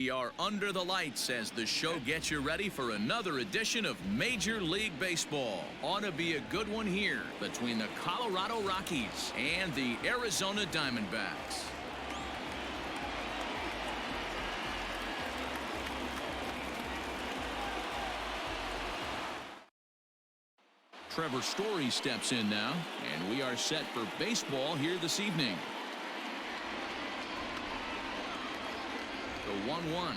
We are under the lights as the show gets you ready for another edition of Major League Baseball. Ought to be a good one here between the Colorado Rockies and the Arizona Diamondbacks. Trevor Story steps in now, and we are set for baseball here this evening. The 1-1.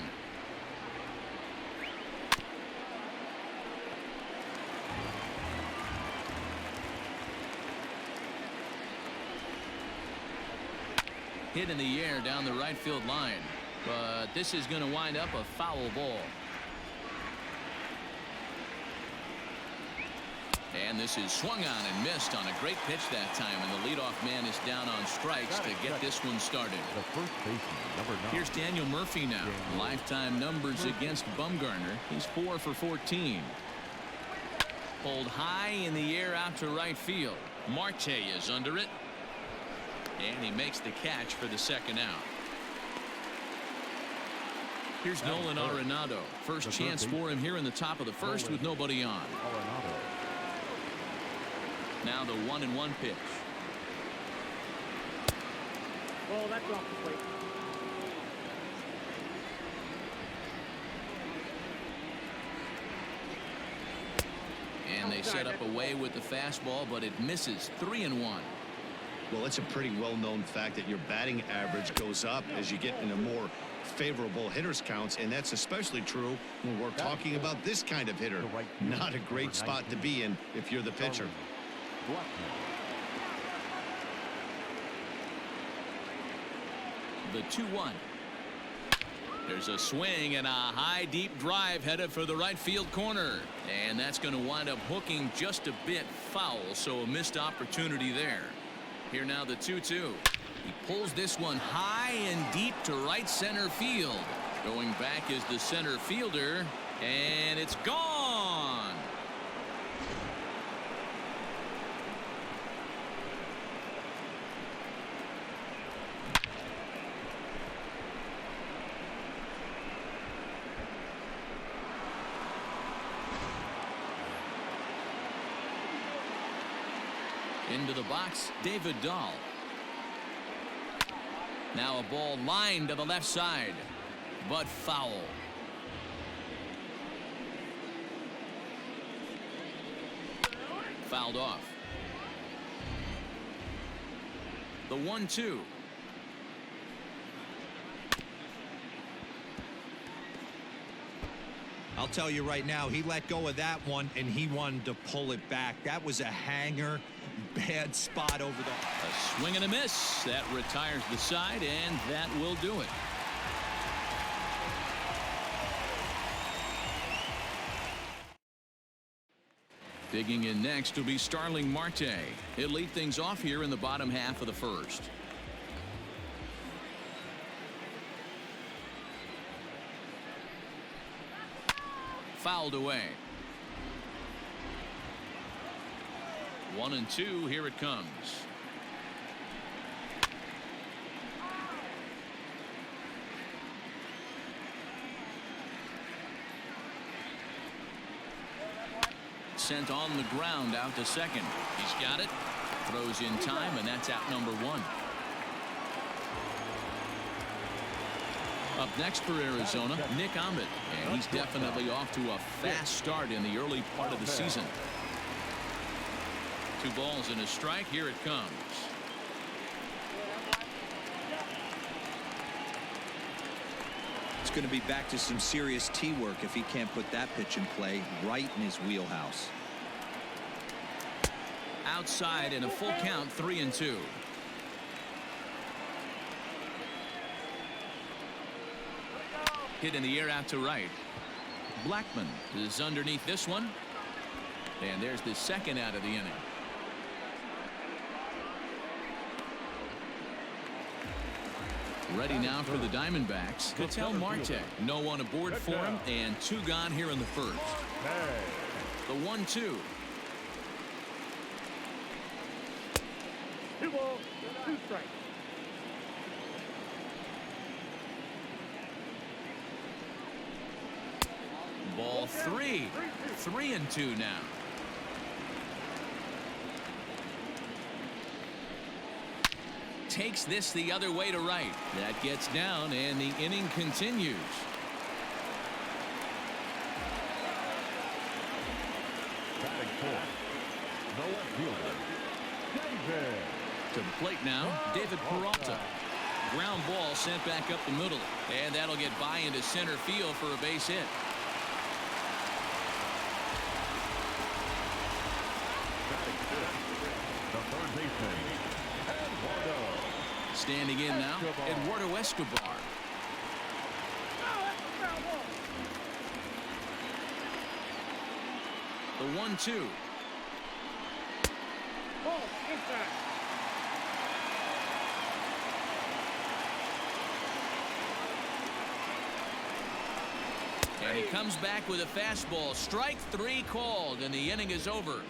Hit in the air down the right field line, but this is going to wind up a foul ball. And this is swung on and missed on a great pitch that time, and the leadoff man is down on strikes to get this one started. The first baseman, number 9. Here's Daniel Murphy now. Lifetime numbers against Bumgarner. He's 4 for 14. Pulled high in the air out to right field. Marte is under it, and he makes the catch for the second out. Here's Nolan Arenado. First chance for him here in the top of the first with nobody on. Now the 1-1 pitch. Oh, that's off the plate. And they set up away with the fastball, but it misses. 3-1. Well, it's a pretty well-known fact that your batting average goes up as you get into more favorable hitters counts, and that's especially true when we're talking about this kind of hitter. Not a great spot to be in if you're the pitcher. The 2-1. There's a swing and a high deep drive headed for the right field corner, and that's going to wind up hooking just a bit foul, so a missed opportunity there. Here now the 2-2. He pulls this one high and deep to right center field. Going back is the center fielder, and it's gone. Into the box, David Dahl. Now a ball lined to the left side, but foul. Fouled off. The 1-2. I'll tell you right now, he let go of that one and he wanted to pull it back. That was a hanger. Bad spot over the... A swing and a miss. That retires the side, and that will do it. Digging in next will be Starling Marte. He'll lead things off here in the bottom half of the first. Fouled away. 1-2. Here it comes. Sent on the ground out to second. He's got it. Throws in time, and that's out number 1. Up next for Arizona, Nick Ahmed, and he's definitely off to a fast start in the early part of the season. 2 balls and a strike. Here it comes. It's going to be back to some serious tee work if he can't put that pitch in play right in his wheelhouse. Outside in a full count, 3-2. Hit in the air out to right. Blackman is underneath this one. And there's the second out of the inning. Ready now for the Diamondbacks. Ketel Marte. No one aboard for him, and 2 gone here in the first. The 1-2. 2 balls, 2 strikes. Ball 3. 3-2 now. Takes this the other way to right. That gets down, and the inning continues. Batting fourth, the left fielder, David. To the plate now, David Peralta. Ground ball sent back up the middle, and that'll get by into center field for a base hit. Batting fifth, the third baseman, Eduardo. Standing in now, Eduardo Escobar. The 1-2. Ball inside. And he comes back with a fastball. Strike 3 called, and the inning is over.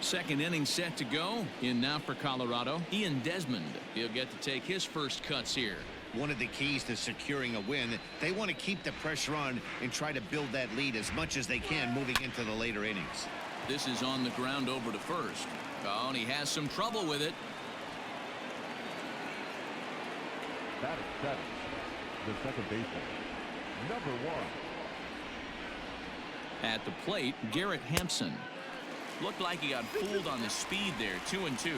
Second inning set to go. In now for Colorado, Ian Desmond. He'll get to take his first cuts here. One of the keys to securing a win, they want to keep the pressure on and try to build that lead as much as they can moving into the later innings. This is on the ground over to first. Oh, and he has some trouble with it. Batting seventh, the second baseman, number 1. At the plate, Garrett Hampson. Looked like he got fooled on the speed there. 2-2.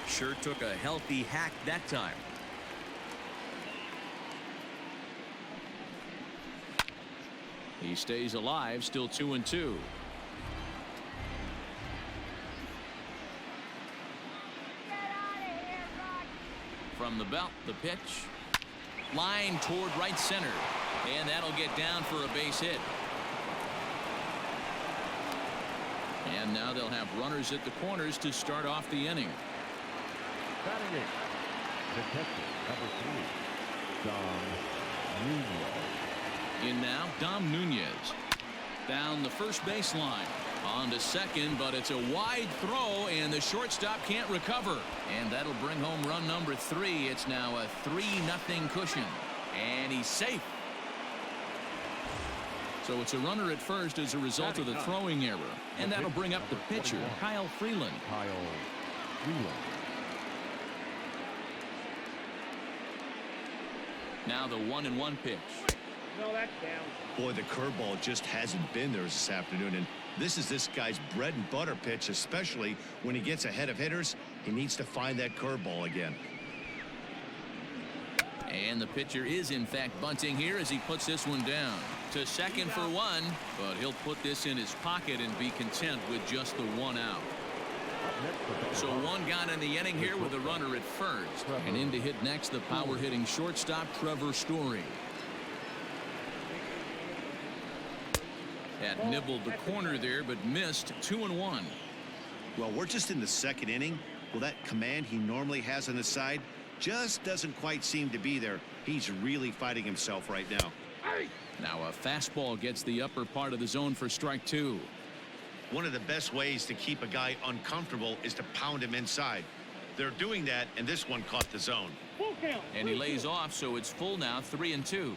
Sure took a healthy hack that time. He stays alive, still 2-2. From the belt, the pitch. Line toward right center. And that'll get down for a base hit. And now they'll have runners at the corners to start off the inning. Batting eighth, the catcher, number 3, Dom Nunez. In now, Dom Nunez. Down the first baseline. On to second, but it's a wide throw, and the shortstop can't recover. And that'll bring home run number 3. It's now a 3-0 cushion. And he's safe. So it's a runner at first as a result of the throwing error. And that'll bring up the pitcher, Kyle Freeland. Now the 1-1 pitch. No, that's down. Boy, the curveball just hasn't been there this afternoon, and this is this guy's bread and butter pitch, especially when he gets ahead of hitters. He needs to find that curveball again. And the pitcher is in fact bunting here as he puts this one down. To second for 1, but he'll put this in his pocket and be content with just the 1 out. So 1 gone in the inning here with a runner at first. And in to hit next, the power hitting shortstop Trevor Story. That nibbled the corner there, but missed. 2-1. Well, we're just in the second inning. Well, that command he normally has on his side just doesn't quite seem to be there. He's really fighting himself right now. Now a fastball gets the upper part of the zone for strike 2. One of the best ways to keep a guy uncomfortable is to pound him inside. They're doing that, and this one caught the zone. Full count. And he lays off, so it's full now, 3-2.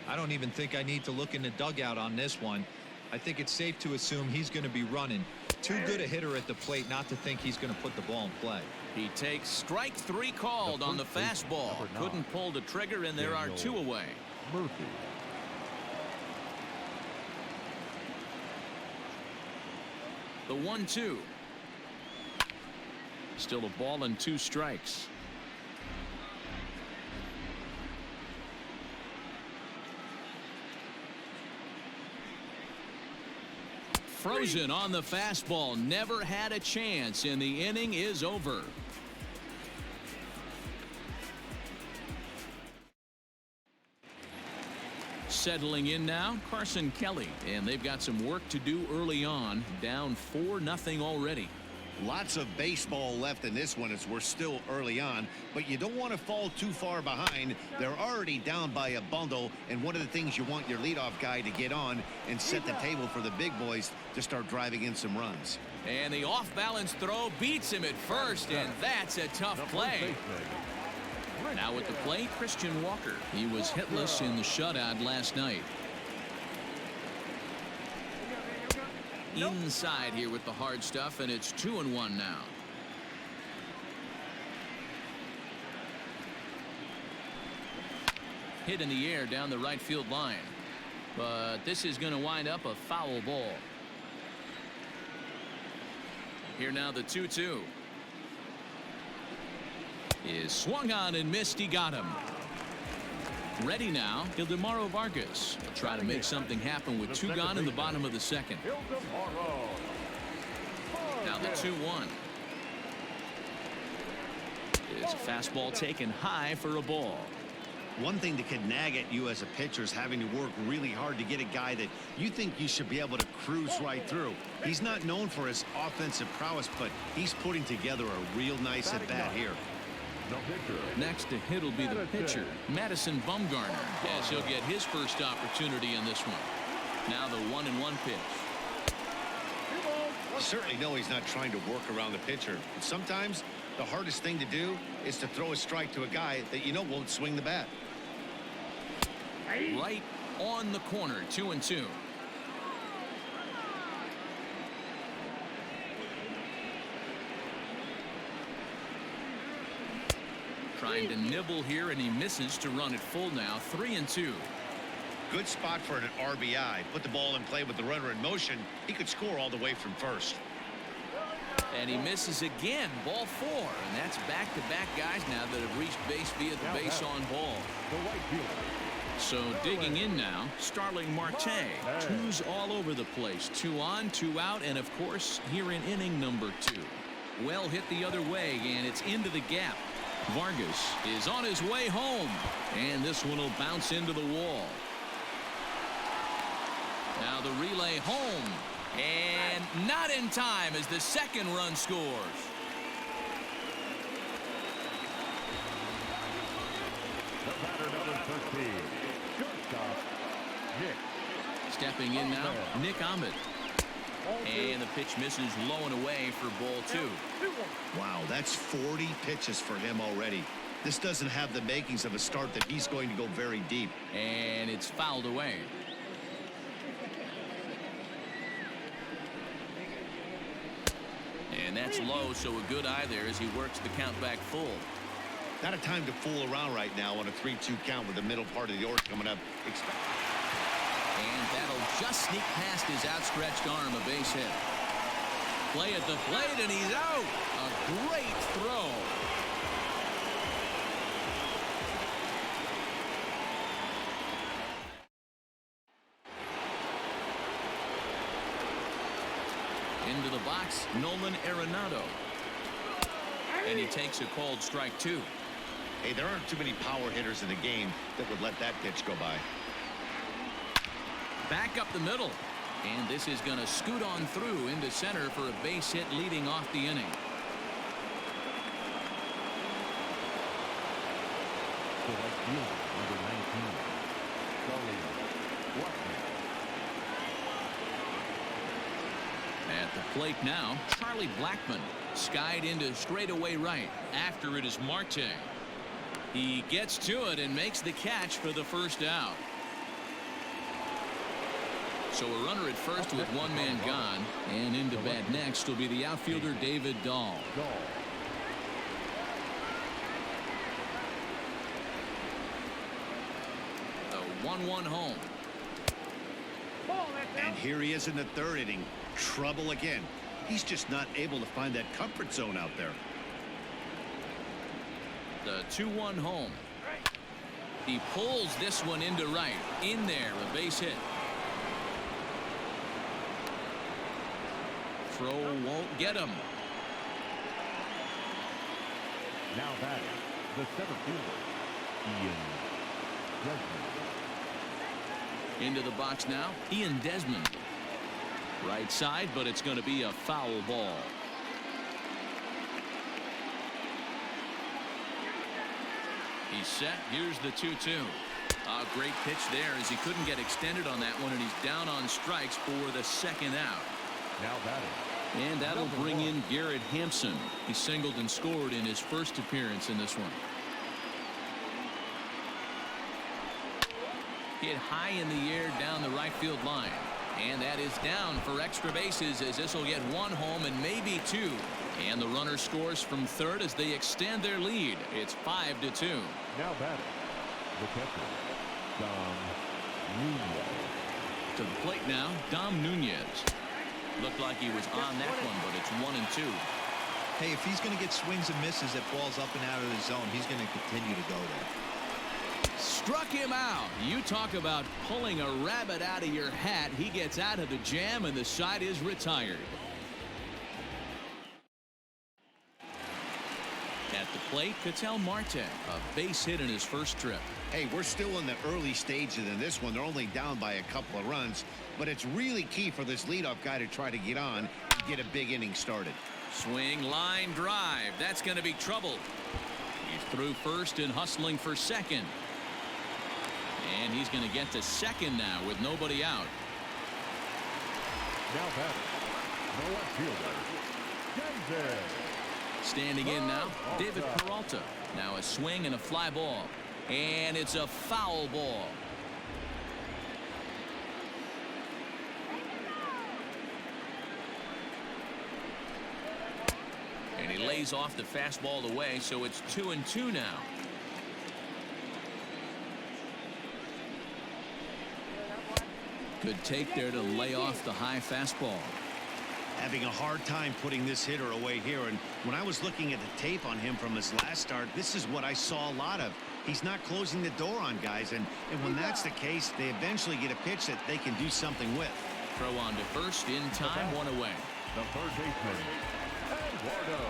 I don't even think I need to look in the dugout on this one. I think it's safe to assume he's going to be running. Too good a hitter at the plate not to think he's going to put the ball in play. He takes strike 3 called on the fastball. Couldn't pull the trigger, and there are 2 away. Murphy. The 1-2. Still a ball and 2 strikes. Frozen on the fastball. Never had a chance, and the inning is over. Settling in now, Carson Kelly, and they've got some work to do early on. Down 4-0 already. Lots of baseball left in this one as we're still early on, but you don't want to fall too far behind. They're already down by a bundle, and one of the things you want your leadoff guy to get on and set the table for the big boys to start driving in some runs. And the off-balance throw beats him at first, and that's a tough play. Now at the plate, Christian Walker. He was hitless in the shutout last night. Inside here with the hard stuff, and it's 2-1 now. Hit in the air down the right field line, but this is going to wind up a foul ball. Here now the 2-2 is swung on and missed. He got him. Ready now, Ildemaro Vargas will try to make something happen with 2 gone in the bottom of the second. Now the 2-1 is a fastball taken high for a ball. One thing that can nag at you as a pitcher is having to work really hard to get a guy that you think you should be able to cruise right through. He's not known for his offensive prowess, but he's putting together a real nice at bat here. Next to hit will be the pitcher, Madison Bumgarner, as he'll get his first opportunity in this one. Now the 1-1 pitch. You certainly know he's not trying to work around the pitcher, but sometimes the hardest thing to do is to throw a strike to a guy that you know won't swing the bat. Right on the corner, 2-2. Trying to nibble here, and he misses to run it full now. 3-2. Good spot for an RBI. Put the ball in play with the runner in motion. He could score all the way from first. And he misses again. Ball 4. And that's back-to-back guys now that have reached base via the base on ball. So digging in now, Starling Marte. 2s all over the place. 2 on, 2 out, and of course here in inning number 2. Well hit the other way, and it's into the gap. Vargas is on his way home, and this one will bounce into the wall. Now the relay home, and not in time as the second run scores. The batter, number 13, shortstop, Nick. Stepping in now, Nick Ahmed. And the pitch misses low and away for ball 2. Wow, that's 40 pitches for him already. This doesn't have the makings of a start that he's going to go very deep. And it's fouled away. And that's low, so a good eye there as he works the count back full. Not a time to fool around right now on a 3-2 count with the middle part of the order coming up. And that'll just sneak past his outstretched arm, a base hit. Play at the plate, and he's out. A great throw. Into the box, Nolan Arenado. And he takes a called strike 2. Hey, there aren't too many power hitters in the game that would let that pitch go by. Back up the middle, and this is going to scoot on through into center for a base hit leading off the inning. The right fielder, number 19, At the plate now, Charlie Blackmon skied into straightaway right. After it is Marte. He gets to it and makes the catch for the first out. So a runner at first with 1 man gone, and into bat next will be the outfielder David Dahl. The 1-1 home. And here he is in the 3rd inning. Trouble again. He's just not able to find that comfort zone out there. The 2-1 home. He pulls this one into right. In there, a base hit. Throw won't get him. Now batting, the center fielder, Ian Desmond. Into the box now, Ian Desmond. Right side, but it's going to be a foul ball. He's set. Here's the 2-2. A great pitch there as he couldn't get extended on that one, and he's down on strikes for the second out. Now batting. And that'll bring in Garrett Hampson. He singled and scored in his first appearance in this one. Hit high in the air down the right field line. And that is down for extra bases as this will get one home and maybe two. And the runner scores from third as they extend their lead. It's 5-2. Now batting. The catcher, Dom Nunez. To the plate now, Dom Nunez. Looked like he was on that one, but it's 1-2. Hey, if he's going to get swings and misses at balls up and out of the zone, he's going to continue to go there. Struck him out. You talk about pulling a rabbit out of your hat. He gets out of the jam, and the side is retired. At the plate, Ketel Marte, a base hit in his first trip. Hey, we're still in the early stages in this one. They're only down by a couple of runs, but it's really key for this leadoff guy to try to get on and get a big inning started. Swing, line drive. That's going to be trouble. He's through first and hustling for second. And he's going to get to second now with nobody out. Now batting. No left fielder, Denver. Standing in now, David Peralta. Now a swing and a fly ball. And it's a foul ball. And he lays off the fastball away, so it's 2-2 now. Good take there to lay off the high fastball. Having a hard time putting this hitter away here, and when I was looking at the tape on him from his last start, this is what I saw a lot of. He's not closing the door on guys, and when that's the case, they eventually get a pitch that they can do something with. Throw on to first in time, one away. The third baseman, Eduardo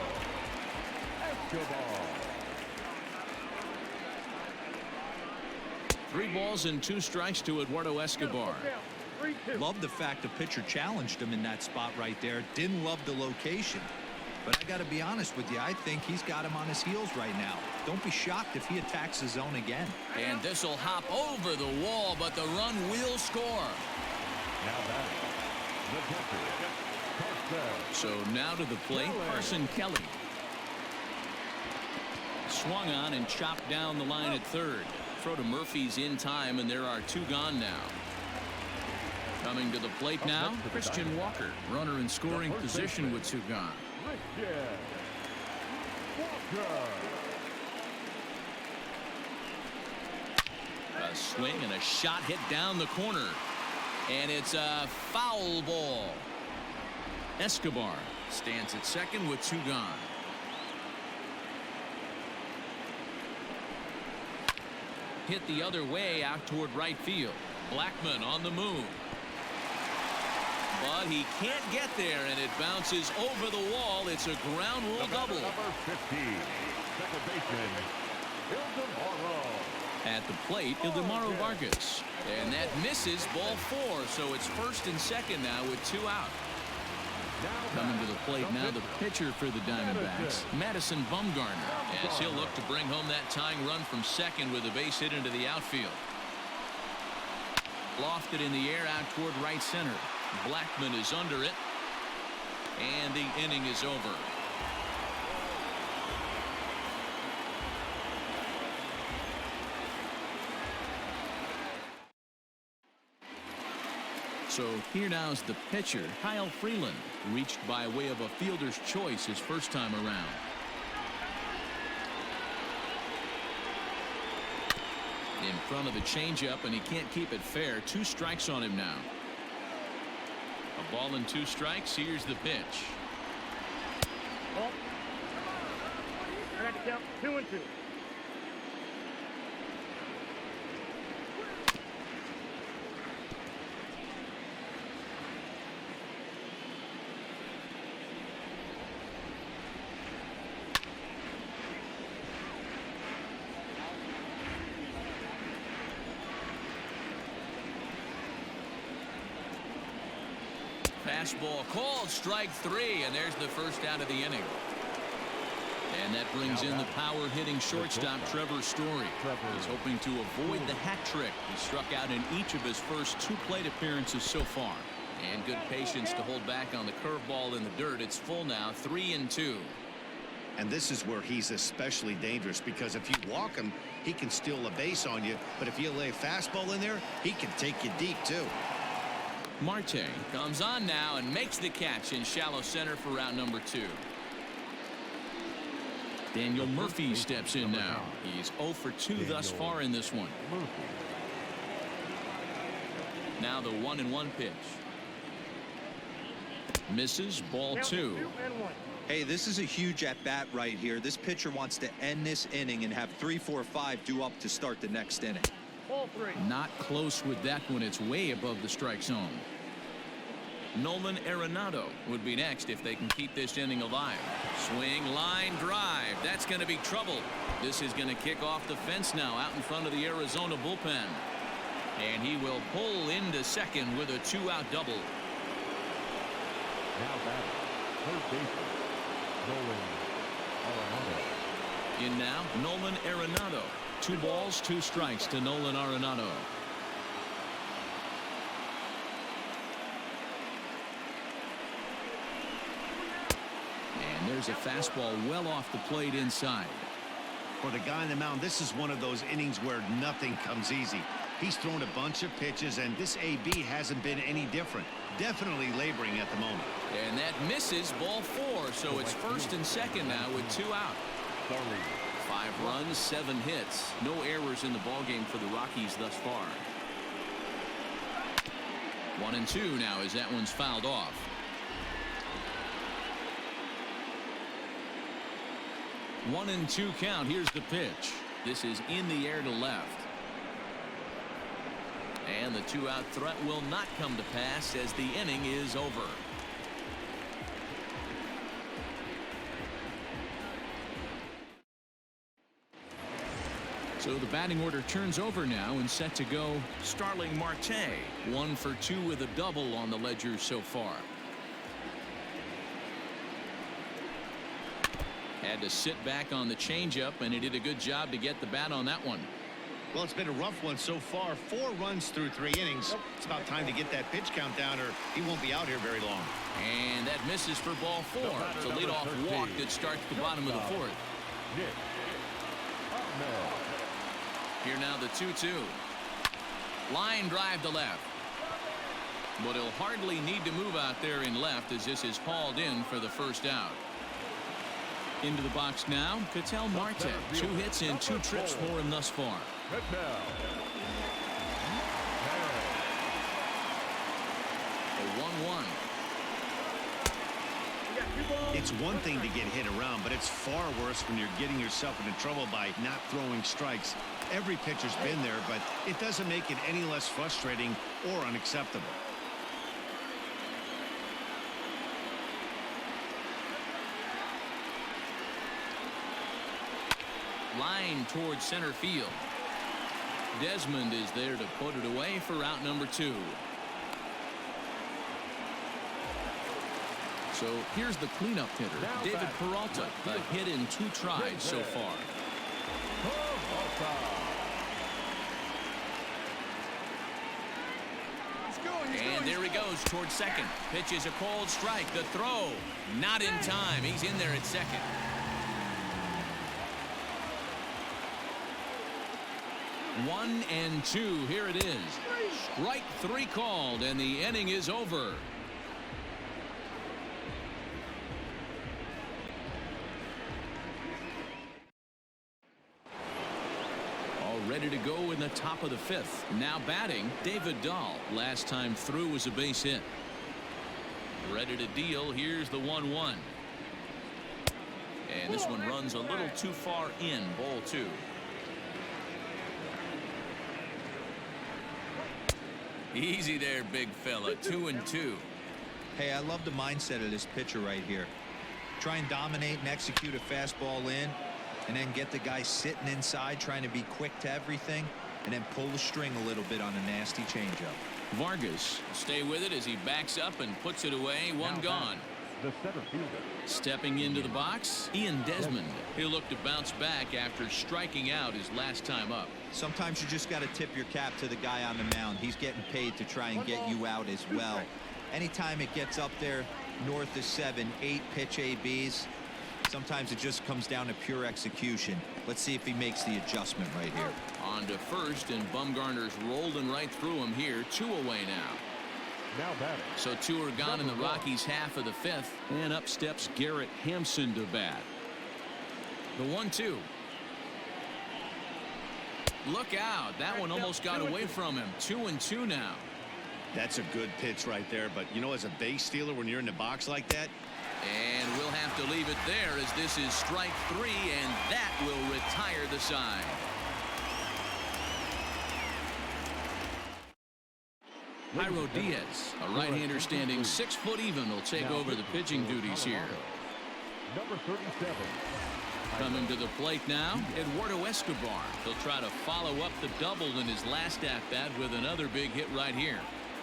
Escobar. 3 balls and 2 strikes to Eduardo Escobar. Love the fact the pitcher challenged him in that spot right there. Didn't love the location. But I got to be honest with you, I think he's got him on his heels right now. Don't be shocked if he attacks the zone again. And this will hop over the wall, but the run will score. Now batting. The catcher, Carson. So now to the plate, Carson Kelly. Swung on and chopped down the line at third. Throw to Murphy's in time, and there are 2 gone now. Coming to the plate now, Christian Walker. Runner in scoring position with 2 gone. A swing and a shot hit down the corner. And it's a foul ball. Escobar stands at second with 2 gone. Hit the other way out toward right field. Blackmon on the move. But he can't get there, and it bounces over the wall. It's a ground rule double. Number 15, second baseman, Ildemaro. At the plate, Ildemaro Vargas. And that misses ball 4, so it's first and second now with 2 out. Coming to the plate now, the pitcher for the Diamondbacks, Madison Bumgarner, as he'll look to bring home that tying run from second with a base hit into the outfield. Lofted in the air out toward right center. Blackmon is under it, and the inning is over. So here now is the pitcher, Kyle Freeland, reached by way of a fielder's choice his first time around. In front of the changeup, and he can't keep it fair. 2 strikes on him now. A ball and 2 strikes. Here's the pitch. Oh. I got to count 2-2. Fastball called, strike 3, and there's the first out of the inning. And that brings in the power-hitting shortstop, Trevor Story. He's hoping to avoid the hat trick. He struck out in each of his first 2 plate appearances so far. And good patience to hold back on the curveball in the dirt. It's full now, 3-2. And this is where he's especially dangerous, because if you walk him, he can steal a base on you. But if you lay a fastball in there, he can take you deep, too. Marte comes on now and makes the catch in shallow center for route number 2. Daniel Murphy steps in now. He's 0 for 2 thus far in this one. Now the 1-1 pitch. Misses, ball 2. Hey, this is a huge at-bat right here. This pitcher wants to end this inning and have 3, 4, 5 due up to start the next inning. Ball 3. Not close with that one. It's way above the strike zone. Nolan Arenado would be next if they can keep this inning alive. Swing, line drive. That's going to be trouble. This is going to kick off the fence now out in front of the Arizona bullpen. And he will pull into second with a 2-out double. Now batting, third baseman, Nolan Arenado. In now, Nolan Arenado. 2 balls, 2 strikes to Nolan Arenado. And there's a fastball well off the plate inside. For the guy on the mound, this is one of those innings where nothing comes easy. He's thrown a bunch of pitches, and this AB hasn't been any different. Definitely laboring at the moment. And that misses, ball 4. So it's first and second now with 2 out. 5 runs, 7 hits. No errors in the ballgame for the Rockies thus far. 1-2 now as that one's fouled off. One and 2 count. Here's the pitch. This is in the air to left. And the 2-out threat will not come to pass as the inning is over. So the batting order turns over now and set to go. Starling Marte, 1 for 2 with a double on the ledger so far. Had to sit back on the changeup, and he did a good job to get the bat on that one. Well, it's been a rough one so far. 4 runs through 3 innings. It's about time to get that pitch count down, or he won't be out here very long. And that misses for ball 4. It's a leadoff walk that starts the bottom of the 4th. Here now the 2-2. Line drive to left. But he'll hardly need to move out there in left as this is hauled in for the first out. Into the box now, Ketel Marte. 2 hits and 2 trips for him thus far. A 1-1. It's one thing to get hit around, but it's far worse when you're getting yourself into trouble by not throwing strikes. Every pitcher's been there, but it doesn't make it any less frustrating or unacceptable. Line towards center field. Desmond is there to put it away for out number 2. So here's the cleanup hitter, David Peralta. A hit in 2 tries so far. And there he goes towards second. Pitch is a cold strike. The throw not in time. He's in there at second. 1-2. Here it is. Strike 3 called, and the inning is over. All ready to go in the top of the 5th. Now batting, David Dahl. Last time through was a base hit. Ready to deal. Here's the 1-1. And this one runs a little too far in. Ball 2. Easy there, big fella. 2-2. Hey, I love the mindset of this pitcher right here. Try and dominate and execute a fastball in, and then get the guy sitting inside trying to be quick to everything, and then pull the string a little bit on a nasty changeup. Vargas stay with it as he backs up and puts it away. 1 gone. the center fielder. Stepping into the box, Ian Desmond. He'll look to bounce back after striking out his last time up. Sometimes you just got to tip your cap to the guy on the mound. He's getting paid to try and get you out as well. Anytime it gets up there north of 7, 8 pitch ABs, sometimes it just comes down to pure execution. Let's see if he makes the adjustment right here. On to first, and Bumgarner's rolling right through him here. 2 away now. Now batting. So 2 are gone in the Rockies' half of the 5th, and up steps Garrett Hampson to bat. The 1-2. Look out. That one almost got away from him. 2-2 now. That's a good pitch right there. But, you know, as a base stealer, when you're in the box like that. And we'll have to leave it there as this is strike 3, and that will retire the side. Jairo Diaz, a right-hander standing 6 foot even, will take over the pitching duties here. Number 37. Coming to the plate now, Eduardo Escobar. He'll try to follow up the double in his last at-bat with another big hit right here.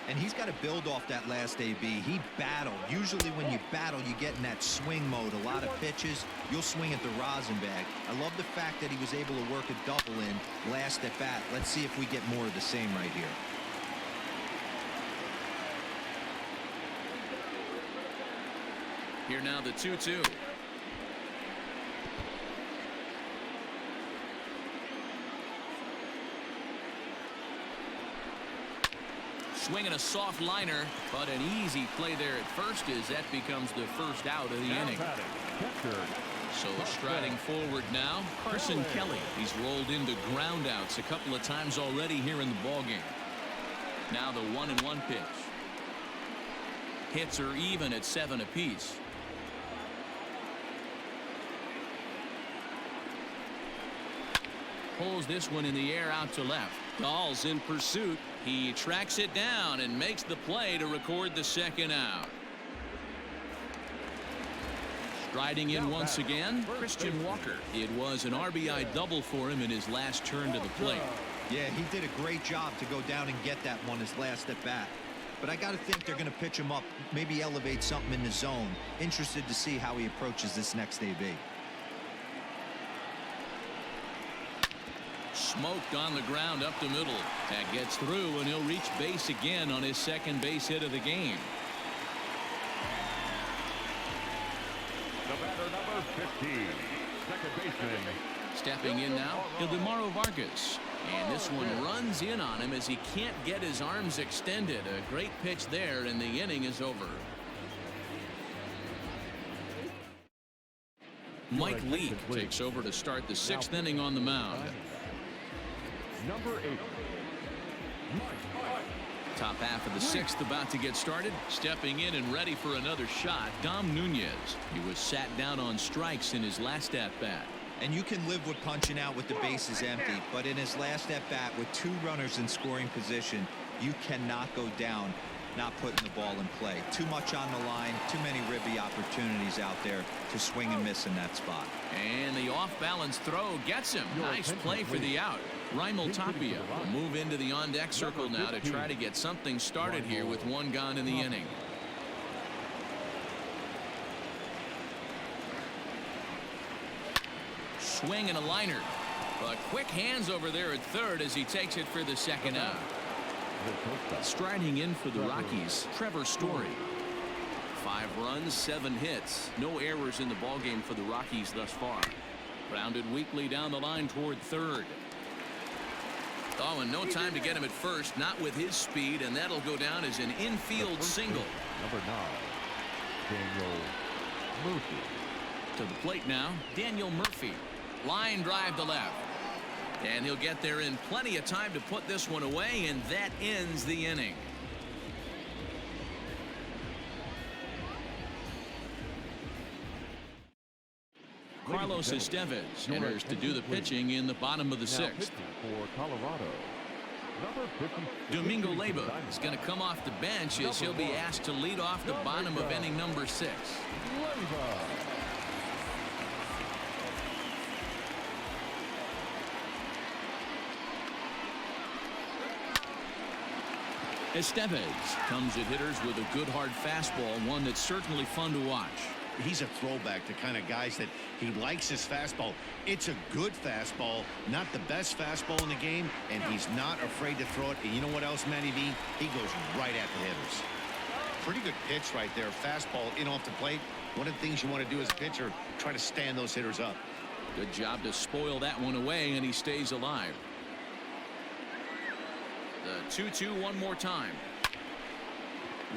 And he's got to build off that last AB. He battled. Usually when you battle, you get in that swing mode. A lot of pitches, you'll swing at the rosin bag. I love the fact that he was able to work a double in last at bat. Let's see if we get more of the same right here. Here now the 2-2. Swinging a soft liner, but an easy play there at first as that becomes the first out of the inning. So striding forward now, Carson Kelly. He's rolled into groundouts a couple of times already here in the ballgame. Now the 1-1 pitch. Hits are even at 7 apiece. Pulls this one in the air out to left. Dahl's in pursuit. He tracks it down and makes the play to record the second out. Striding in once again, Christian Walker. It was an RBI double for him in his last turn to the plate. Yeah, he did a great job to go down and get that one his last at bat. But I got to think they're going to pitch him up, maybe elevate something in the zone. Interested to see how he approaches this next AB. Smoked on the ground up the middle. That gets through, and he'll reach base again on his second base hit of the game. The batter, number 15, second baseman. Stepping in now, Ildemaro Vargas. And this one runs in on him as he can't get his arms extended. A great pitch there, and the inning is over. Mike Leake takes over to start the 6th inning on the mound. Number 8. Top half of the 6th about to get started. Stepping in and ready for another shot, Dom Nunez. He was sat down on strikes in his last at-bat. And you can live with punching out with the bases empty, but in his last at-bat with 2 runners in scoring position, you cannot go down not putting the ball in play. Too much on the line, too many ribby opportunities out there to swing and miss in that spot. And the off-balance throw gets him. Nice play for the out. Raimel Tapia will move into the on-deck circle now to try to get something started here with 1 gone in the inning. Swing and a liner. But quick hands over there at third as he takes it for the second out. Striding in for the Rockies, Trevor Story. 5 runs, 7 hits. No errors in the ballgame for the Rockies thus far. Grounded weakly down the line toward third. Oh, and no time to get him at first, not with his speed, and that'll go down as an infield single. Number 9, Daniel Murphy. To the plate now, Daniel Murphy. Line drive to left. And he'll get there in plenty of time to put this one away, and that ends the inning. Carlos Estevez enters to do the pitching in the bottom of the 6th. For Colorado, number 50. Domingo Leyba is going to come off the bench as he'll be asked to lead off the bottom of inning number 6. Estevez comes at hitters with a good hard fastball, one that's certainly fun to watch. He's a throwback to kind of guys that he likes his fastball. It's a good fastball, not the best fastball in the game, and he's not afraid to throw it. And you know what else, Matty V? He goes right at the hitters. Pretty good pitch right there. Fastball in off the plate. One of the things you want to do as a pitcher, try to stand those hitters up. Good job to spoil that one away, and he stays alive. The 2-2 one more time.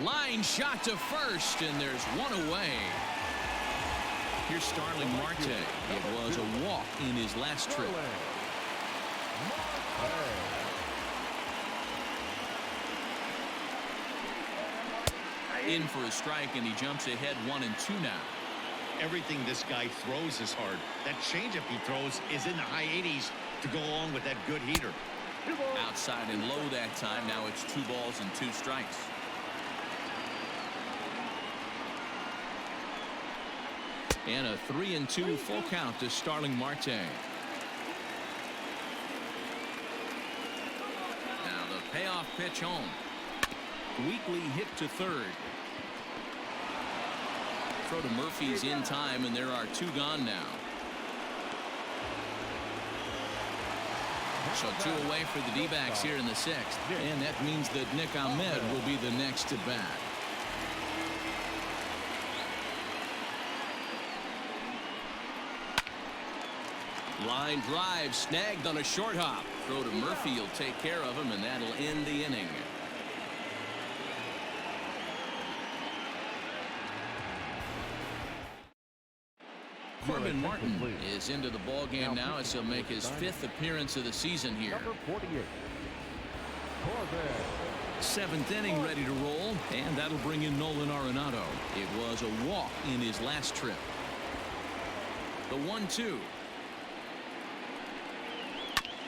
Line shot to first, and there's one away. Here's Starling Marte. It was a walk in his last trip. In for a strike, and he jumps ahead 1-2 now. Everything this guy throws is hard. That changeup he throws is in the high 80s to go along with that good heater. Outside and low that time. Now it's 2 balls and 2 strikes. And a 3-2 full count to Starling Marte. Now the payoff pitch home. Weakly hit to third. Throw to Murphy's in time, and there are 2 gone now. So 2 away for the D-backs here in the 6th. And that means that Nick Ahmed will be the next to bat. Line drive snagged on a short hop. Throw to Murphy will take care of him, and that'll end the inning. Corbin Martin is into the ball game now as he'll make his 5th appearance of the season here. Number 48. Corbin. 7th inning ready to roll, and that'll bring in Nolan Arenado. It was a walk in his last trip. The 1-2.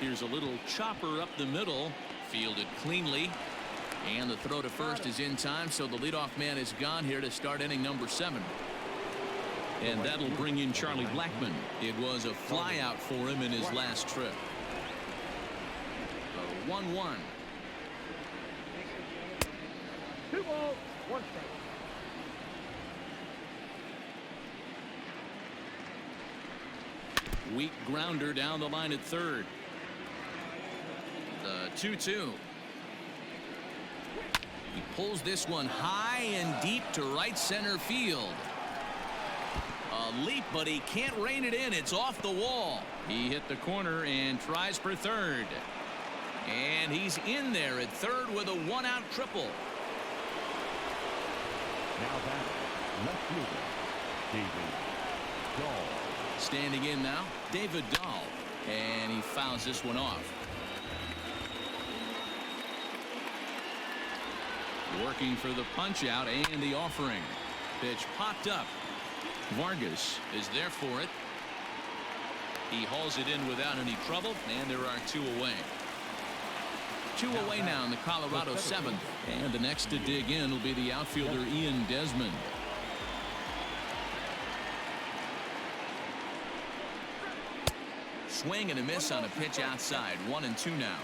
Here's a little chopper up the middle, fielded cleanly, and the throw to first is in time, so the leadoff man is gone here to start inning number 7. And that'll bring in Charlie Blackmon. It was a fly out for him in his last trip. 1-1. 2 balls, 1 strike. Weak grounder down the line at third. The 2-2. He pulls this one high and deep to right center field. A leap, but he can't rein it in. It's off the wall. He hit the corner and tries for third. And he's in there at third with a 1-out triple. Now back, left fielder, David Dahl. Standing in now, David Dahl. And he fouls this one off. Working for the punch out and the offering. Pitch popped up. Vargas is there for it. He hauls it in without any trouble, and there are 2 away. 2 away now in the Colorado 7th, and the next to dig in will be the outfielder Ian Desmond. Swing and a miss on a pitch outside. 1-2 now.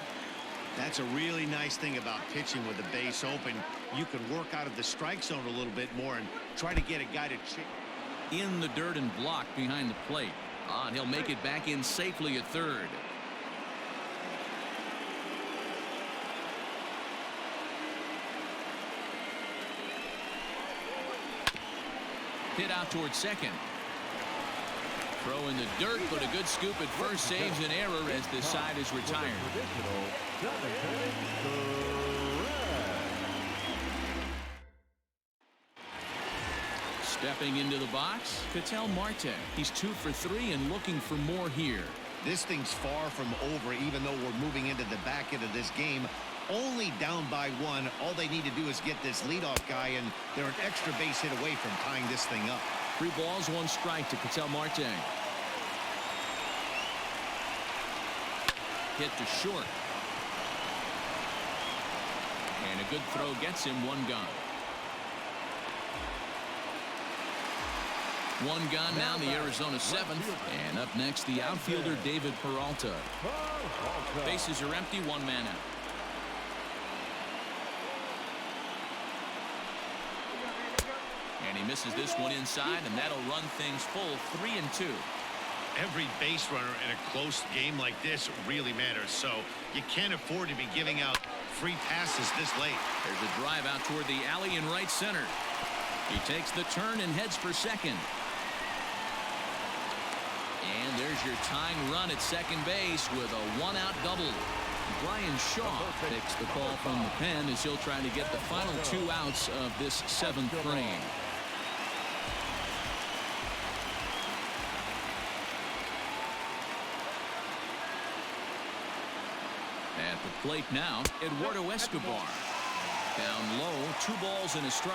That's a really nice thing about pitching with the base open. You can work out of the strike zone a little bit more and try to get a guy to chip. In the dirt and blocked behind the plate. And he'll make it back in safely at third. Hit out towards second. Throw in the dirt, but a good scoop at first saves an error as the side is retired. Stepping into the box, Ketel Marte. He's 2 for 3 and looking for more here. This thing's far from over, even though we're moving into the back end of this game. Only down by 1. All they need to do is get this leadoff guy, and they're an extra base hit away from tying this thing up. 3 balls, 1 strike to Ketel Marte. Hit to short. And a good throw gets him 1 gone. 1 gone now in the Arizona 7th. And up next, the outfielder David Peralta. Bases are empty, 1 man out. And he misses this one inside, and that'll run things full 3-2. Every base runner in a close game like this really matters, so you can't afford to be giving out free passes this late. There's a drive out toward the alley in right center. He takes the turn and heads for second. And there's your tying run at second base with a one-out double. Brian Shaw takes the call from the pen as he'll try to get the final 2 outs of this 7th frame. At the plate now, Eduardo Escobar. Down low, 2 balls and a strike.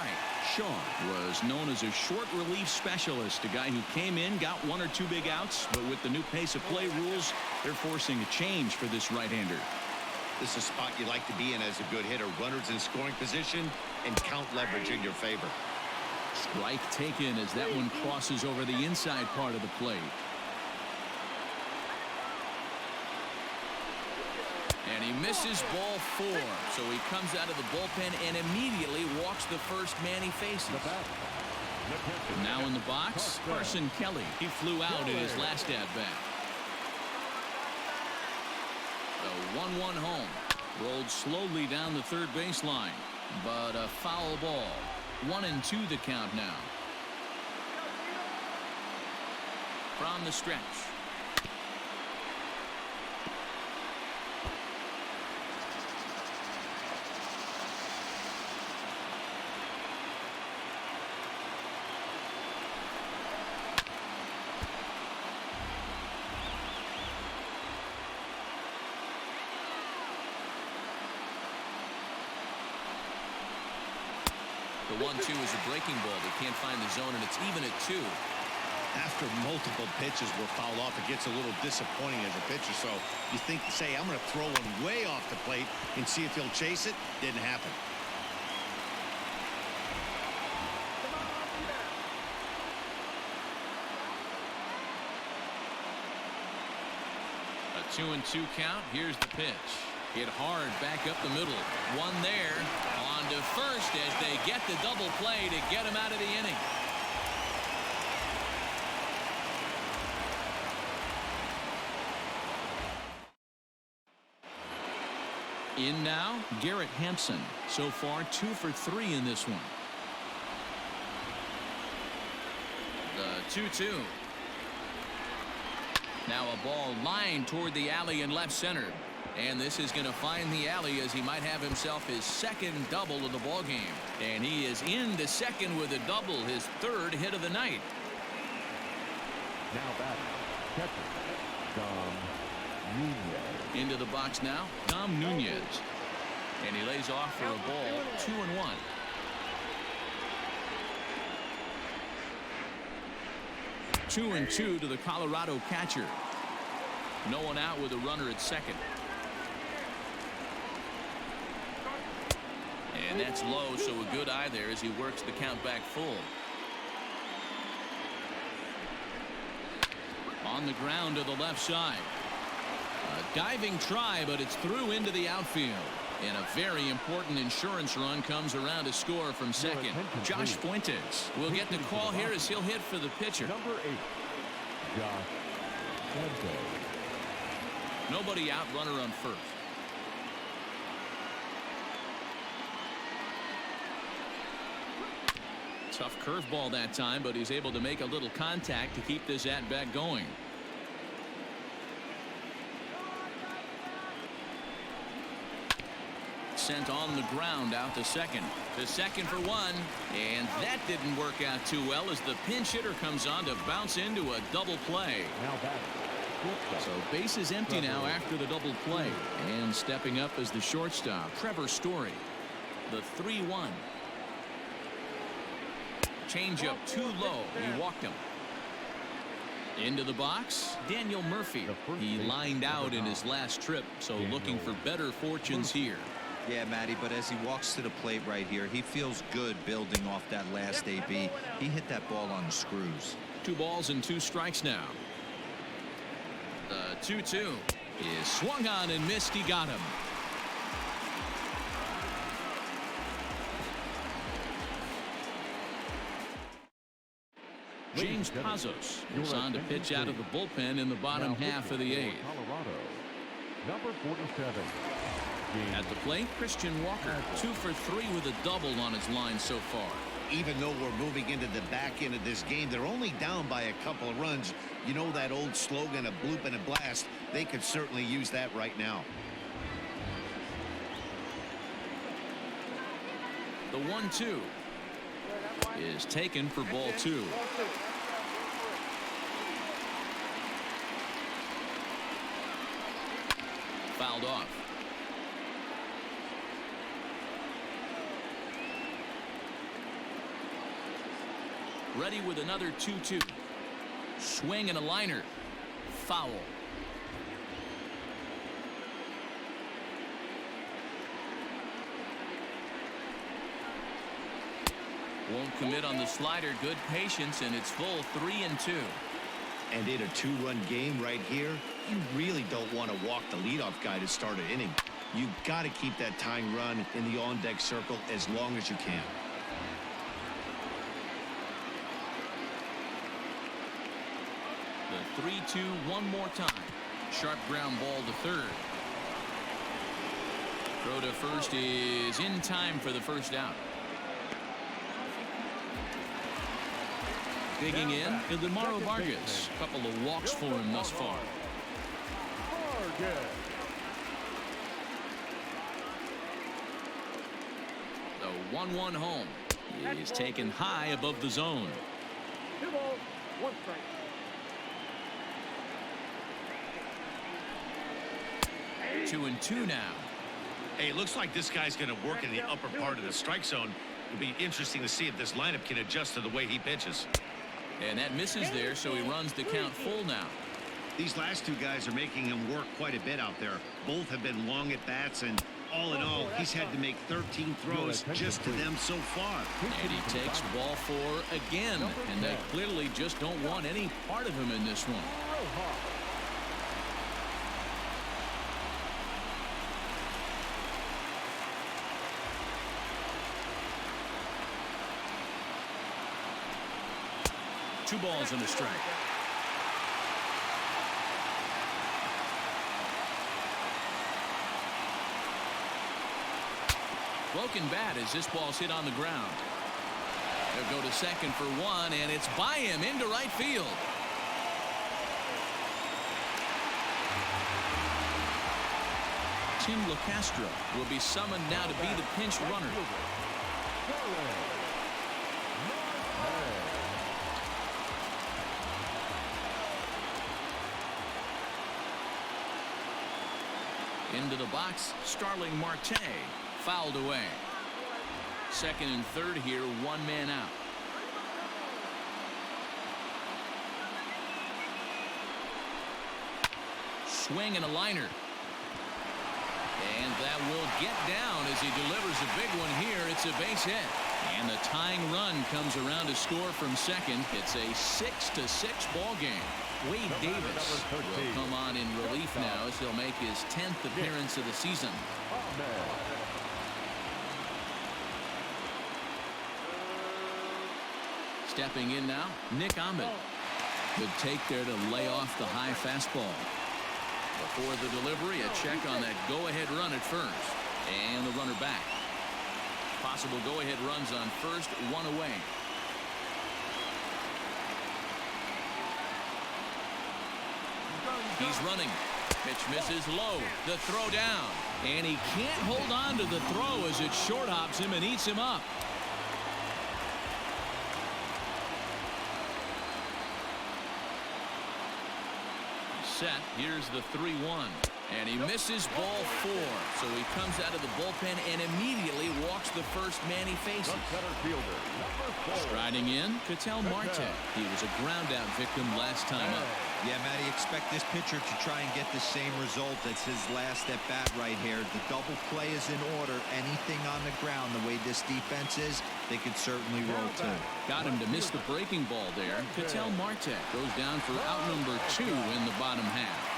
Shaw was known as a short relief specialist, a guy who came in, got 1 or 2 big outs, but with the new pace of play rules, they're forcing a change for this right-hander. This is a spot you like to be in as a good hitter. Runners in scoring position and count leverage in your favor. Strike taken as that one crosses over the inside part of the plate. And he misses ball 4. So he comes out of the bullpen and immediately walks the first man he faces. Now in the box, Carson Kelly. He flew out in his last at-bat. The 1-1 home. Rolled slowly down the third baseline. But a foul ball. 1-2 the count now. From the stretch. The 1-2 is a breaking ball. They can't find the zone, and it's even at 2. After multiple pitches were fouled off, it gets a little disappointing as a pitcher. So you think, say, I'm going to throw one way off the plate and see if he'll chase it. Didn't happen. A 2-2 count. Here's the pitch. Hit hard back up the middle. One there. On to first as they get the double play to get him out of the inning. In now, Garrett Hampson. So far, 2 for 3 in this one. The 2-2. Now a ball lined toward the alley in left center. And this is going to find the alley as he might have himself his second double of the ball game. And he is into second with a double, his 3rd hit of the night. Now batting, catcher, Dom Nunez. Into the box now, Dom Nunez. And he lays off for a ball, 2-1. 2-2 to the Colorado catcher. No one out with a runner at second. And that's low, so a good eye there as he works the count back full. On the ground to the left side. A diving try, but it's through into the outfield. And a very important insurance run comes around to score from second. Josh Fuentes will get the call here as he'll hit for the pitcher. Number 8, Josh Fuentes. Nobody out, runner on first. Tough curveball that time, but he's able to make a little contact to keep this at-bat going. Sent on the ground out to second. The second for 1, and that didn't work out too well as the pinch hitter comes on to bounce into a double play. Now batting. So base is empty now after the double play. And stepping up as the shortstop, Trevor Story. The 3-1. Changeup too low. He walked him. Into the box, Daniel Murphy. He lined out in his last trip, so looking for better fortunes here. Yeah, Matty, but as he walks to the plate right here, he feels good building off that last AB. He hit that ball on the screws. 2 balls and 2 strikes now. The 2-2 is swung on and missed. He got him. James Pazos is on to pitch out of the bullpen in the bottom half of the 8th. Colorado, number 47. At the plate, Christian Walker, 2 for 3 with a double on his line so far. Even though we're moving into the back end of this game, they're only down by a couple of runs. You know that old slogan, a bloop and a blast. They could certainly use that right now. The 1-2 is taken for ball 2. Fouled off. Ready with another 2-2. Swing and a liner. Foul. Won't commit on the slider. Good patience, and it's full 3-2. And in a 2-run game right here, you really don't want to walk the leadoff guy to start an inning. You've got to keep that tying run in the on-deck circle as long as you can. The 3-2 one more time. Sharp ground ball to third. Throw to first is in time for the first out. Digging in, Ildemaro Vargas. Couple of walks for him thus far. The 1-1 home is taken high above the zone. 2 balls, 1 strike. Two and two now. Hey, it looks like this guy's going to work in the upper part of the strike zone. It'll be interesting to see if this lineup can adjust to the way he pitches. And that misses there, so he runs the count full now. These last 2 guys are making him work quite a bit out there. Both have been long at bats, and all in all, he's had to make 13 throws just to them so far. And he takes ball 4 again, and they clearly just don't want any part of him in this one. Two balls and a strike. Broken bat as this ball's hit on the ground. They'll go to second for 1, and it's by him into right field. Tim LaCastro will be summoned now to be the pinch runner. Into the box, Starling Marte fouled away. Second and third here, 1 man out. Swing and a liner. And that will get down as he delivers a big one here. It's a base hit. And the tying run comes around to score from second. It's a 6-6 ball game. Wade Davis will come on in relief now as he'll make his 10th appearance of the season. Stepping in now, Nick Ahmed. Good take there to lay off the high fastball. Before the delivery, a check on that go-ahead run at first. And the runner back. Possible go-ahead runs on first, 1 away. He's running. Pitch misses low. The throw down. And he can't hold on to the throw as it short hops him and eats him up. Set. Here's the 3-1. And he misses ball 4. So he comes out of the bullpen and immediately walks the first man he faces. Striding in, Ketel Marte. He was a ground-out victim last time up. Yeah, Matty, expect this pitcher to try and get the same result as his last at bat right here. The double play is in order. Anything on the ground, the way this defense is, they could certainly roll too. Got him to miss the breaking ball there. Ketel Marte goes down for out number 2 in the bottom half.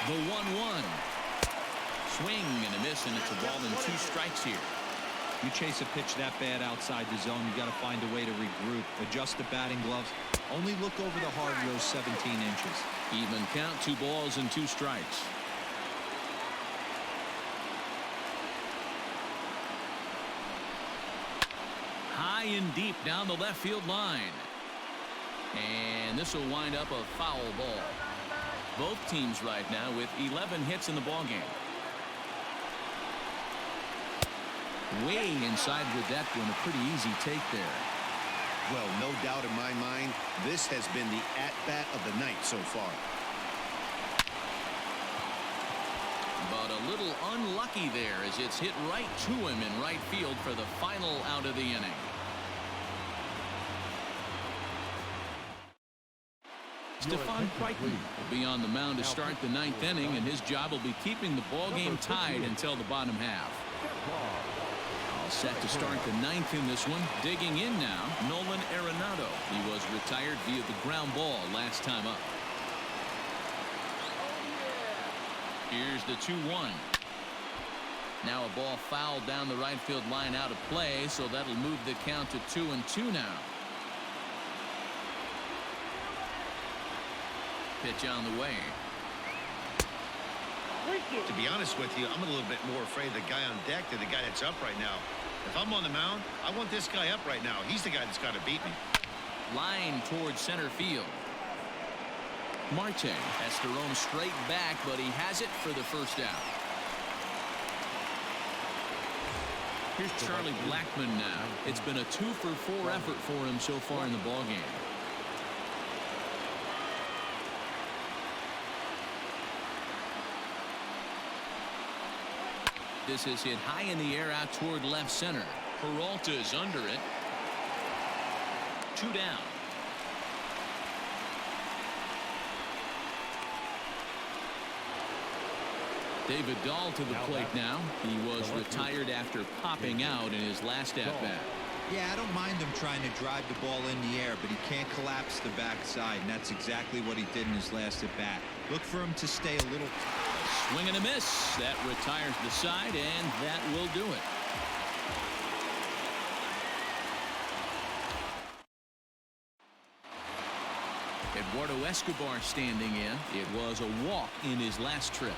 The 1-1. Swing and a miss, and it's a ball and 2 strikes here. You chase a pitch that bad outside the zone, you got to find a way to regroup, adjust the batting gloves. Only look over the hard row 17 inches. Even count, 2 balls and 2 strikes. High and deep down the left field line. And this will wind up a foul ball. Both teams right now with 11 hits in the ball game. Way inside with that one. A pretty easy take there. Well, no doubt in my mind, this has been the at-bat of the night so far. But a little unlucky there as it's hit right to him in right field for the final out of the inning. Stephon Crichton will be on the mound to start the 9th inning, and his job will be keeping the ball game tied until the bottom half. All set to start the 9th in this one. Digging in now, Nolan Arenado. He was retired via the ground ball last time up. Here's the 2-1. Now a ball fouled down the right field line out of play, so that'll move the count to 2-2 now. Pitch on the way. To be honest with you, I'm a little bit more afraid of the guy on deck than the guy that's up right now. If I'm on the mound, I want this guy up right now. He's the guy that's got to beat me. Line towards center field. Marte has to roam straight back, but he has it for the first out. Here's Charlie Blackmon now. It's been a 2-for-4 effort for him so far in the ballgame. This is hit high in the air out toward left center. Peralta's under it. 2 down. David Dahl to the plate now. He was retired after popping out in his last at-bat. Yeah, I don't mind him trying to drive the ball in the air, but he can't collapse the backside, and that's exactly what he did in his last at-bat. Look for him to stay a little... Swing and a miss. That retires the side, and that will do it. Eduardo Escobar standing in. It was a walk in his last trip.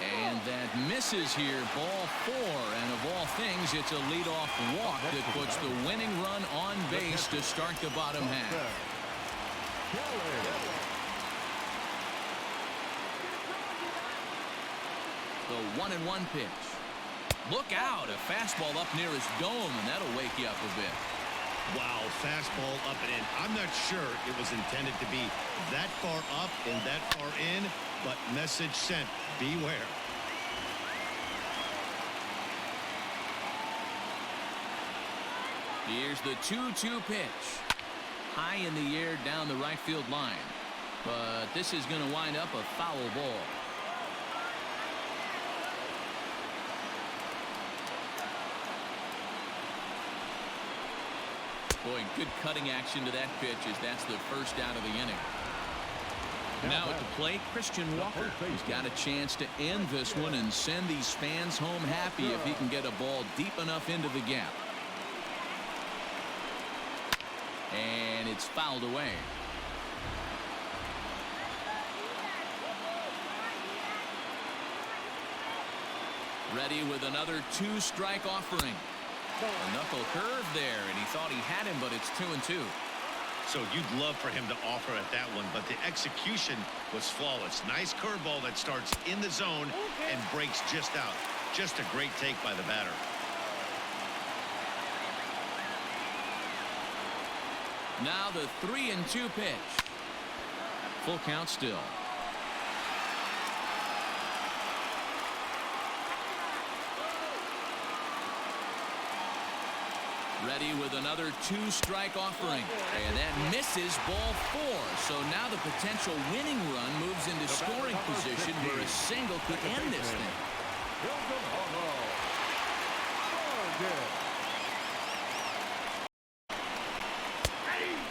And that misses here. Ball 4, and of all things, it's a leadoff walk that puts the winning run on base to start the bottom half. The 1-1 pitch. Look out, a fastball up near his dome, and that'll wake you up a bit. Wow, fastball up and in. I'm not sure it was intended to be that far up and that far in, but message sent. Beware. Here's the 2-2 pitch. High in the air down the right field line. But this is going to wind up a foul ball. Boy, good cutting action to that pitch as that's the first out of the inning. Now at the plate, Christian Walker. He's got a chance to end this one and send these fans home happy if he can get a ball deep enough into the gap. And it's fouled away. Ready with another 2-strike offering. A knuckle curve there, and he thought he had him, but it's 2-2. So you'd love for him to offer at that one, but the execution was flawless. Nice curveball that starts in the zone and breaks just out. Just a great take by the batter. Now the 3-2 pitch. Full count still. Ready with another 2-strike offering. And that misses ball 4. So now the potential winning run moves into scoring position where a single could end this thing.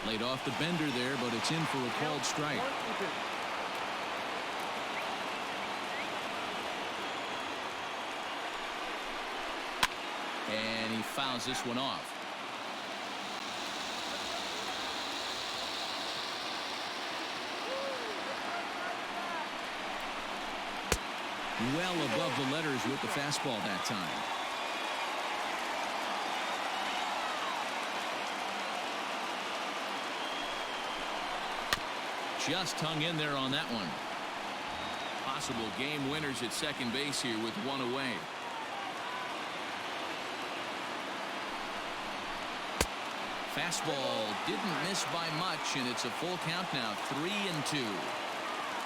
Laid off the bender there, but it's in for a called strike. fouls this one off. Well above the letters with the fastball that time. Just hung in there on that one. Possible game winners at second base here with one away. Fastball didn't miss by much, and it's a full count now, 3-2.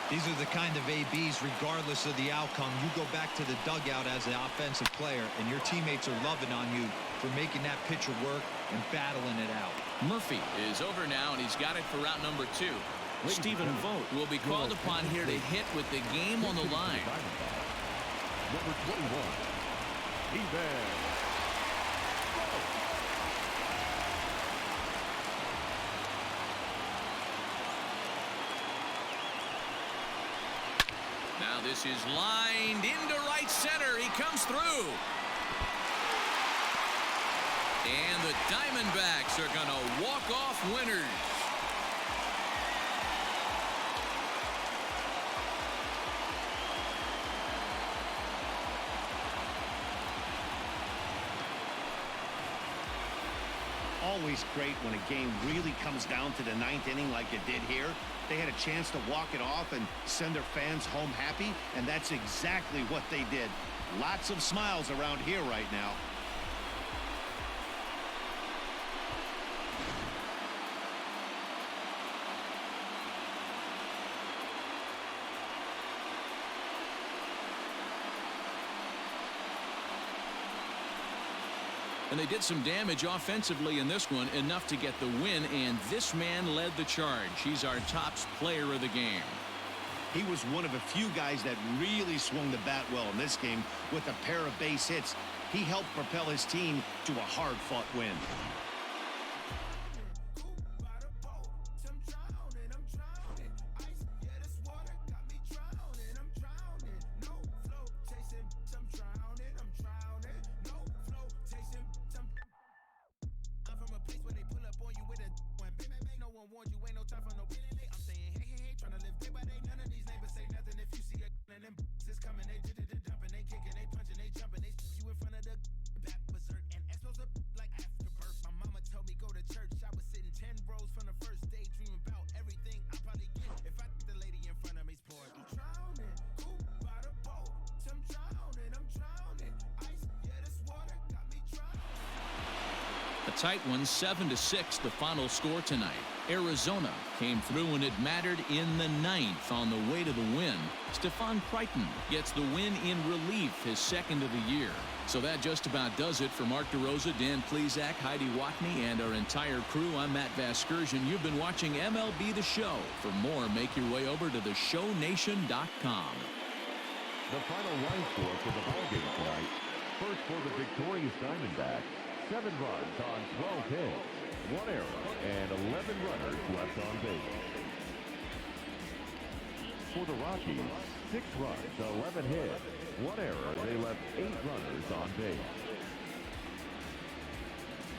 These are the kind of ABs, regardless of the outcome. You go back to the dugout as an offensive player, and your teammates are loving on you for making that pitcher work and battling it out. Murphy is over now, and he's got it for route number 2. Stephen Vogt will be called upon here to hit with the game on the line. Number 21, Stephen. Now this is lined into right center. He comes through. And the Diamondbacks are going to walk off winners. Always great when a game really comes down to the 9th inning like it did here. They had a chance to walk it off and send their fans home happy, and that's exactly what they did. Lots of smiles around here right now. And they did some damage offensively in this one, enough to get the win, and this man led the charge. He's our top player of the game. He was one of a few guys that really swung the bat well in this game with a pair of base hits. He helped propel his team to a hard-fought win. Tight one, 7-6, the final score tonight. Arizona came through when it mattered in the 9th on the way to the win. Stephon Crichton gets the win in relief, his second of the year. So that just about does it for Mark DeRosa, Dan Plesac, Heidi Watney, and our entire crew. I'm Matt Vasgersian. You've been watching MLB The Show. For more, make your way over to theshownation.com. The final line score for the ballgame tonight. First for the victorious Diamondbacks. 7 runs on 12 hits, 1 error, and 11 runners left on base. For the Rockies, 6 runs, 11 hits, 1 error. They left 8 runners on base.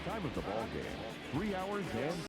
Time of the ball game, 3 hours and